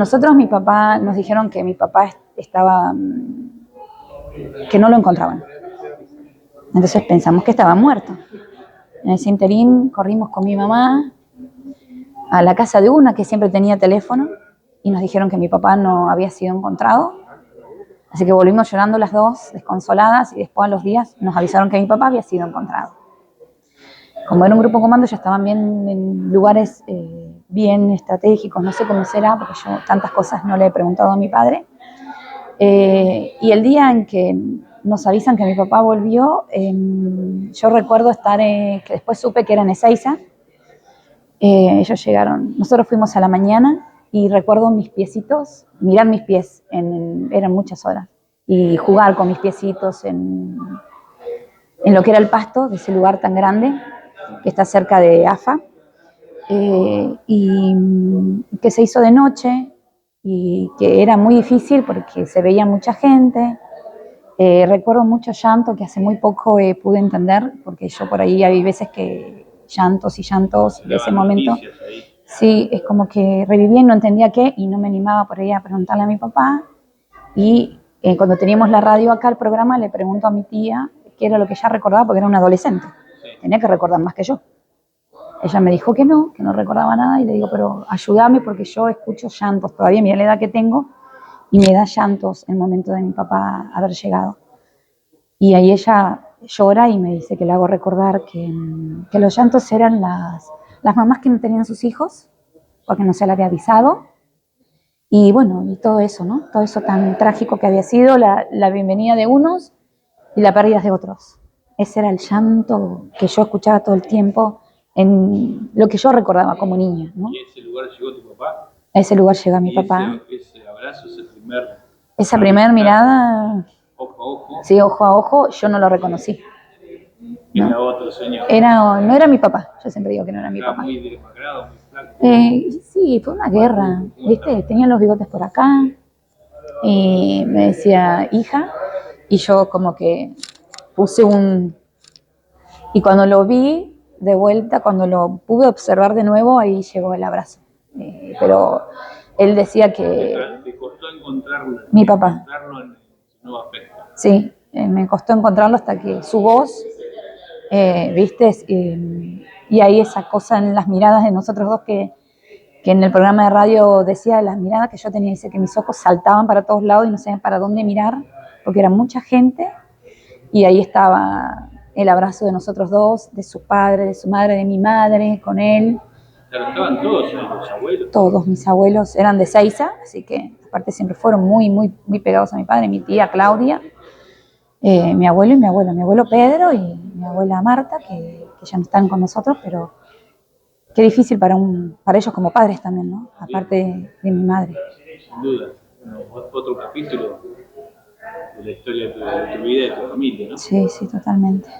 Nosotros, mi papá, nos dijeron que mi papá estaba, que no lo encontraban. Entonces pensamos que estaba muerto. En ese interín corrimos con mi mamá a la casa de una que siempre tenía teléfono y nos dijeron que mi papá no había sido encontrado. Así que volvimos llorando las dos, desconsoladas, y después a los días nos avisaron que mi papá había sido encontrado. Como era un grupo comando, ya estaban bien en lugares bien estratégicos, no sé cómo será, porque yo tantas cosas no le he preguntado a mi padre. Y el día en que nos avisan que mi papá volvió, yo recuerdo estar, que después supe que era en Ezeiza. Ellos llegaron, nosotros fuimos a la mañana y recuerdo mis piecitos, mirar mis pies, eran muchas horas, y jugar con mis piecitos en lo que era el pasto de ese lugar tan grande que está cerca de AFA, y que se hizo de noche y que era muy difícil porque se veía mucha gente. Recuerdo mucho llanto que hace muy poco pude entender, porque yo por ahí hay veces que llantos y llantos de ese momento. Sí, es como que revivía y no entendía qué, y no me animaba por ahí a preguntarle a mi papá. Y cuando teníamos la radio acá, el programa, le pregunto a mi tía qué era lo que ella recordaba, porque era una adolescente. Tenía que recordar más que yo. Ella me dijo que no recordaba nada, y le digo, pero ayúdame porque yo escucho llantos todavía, mira la edad que tengo, y me da llantos el momento de mi papá haber llegado. Y ahí ella llora y me dice que le hago recordar que los llantos eran las mamás que no tenían sus hijos, porque no se le había avisado. Y bueno, y todo eso, ¿no? Todo eso tan trágico que había sido, la bienvenida de unos y la pérdida de otros. Ese era el llanto que yo escuchaba todo el tiempo, en lo que yo recordaba como niña, ¿no? ¿Y a ese lugar llegó tu papá? A ese lugar llegó mi papá. Ese abrazo, esa Esa primera mirada, ojo a ojo. sí, ojo a ojo, yo no lo reconocí. ¿No? Era otro señor. No era mi papá, yo siempre digo que no era mi papá. Muy demacrado, muy flaco. Sí, fue una guerra, ¿viste? Tenía los bigotes por acá, y me decía, hija, y yo como que puse y cuando lo vi de vuelta, cuando lo pude observar de nuevo, ahí llegó el abrazo. Pero él decía que... ¿Te costó encontrarlo? Mi papá. Encontrarlo en su nuevo aspecto. Sí, me costó encontrarlo hasta que su voz, ¿viste? Y ahí esa cosa en las miradas de nosotros dos que en el programa de radio decía, las miradas que yo tenía, dice que mis ojos saltaban para todos lados y no sabían para dónde mirar, porque era mucha gente, y ahí estaba el abrazo de nosotros dos, de su padre, de su madre, de mi madre, con él. Pero estaban todos los abuelos. Todos mis abuelos eran de Ezeiza, así que aparte siempre fueron muy, muy, muy pegados a mi padre, mi tía Claudia, mi abuelo y mi abuela, mi abuelo Pedro y mi abuela Marta, que ya no están con nosotros, pero qué difícil para ellos como padres también, ¿no? Aparte de mi madre. Sin duda. Bueno, otro capítulo de la historia de tu vida y de tu familia, ¿no? Sí, sí, totalmente.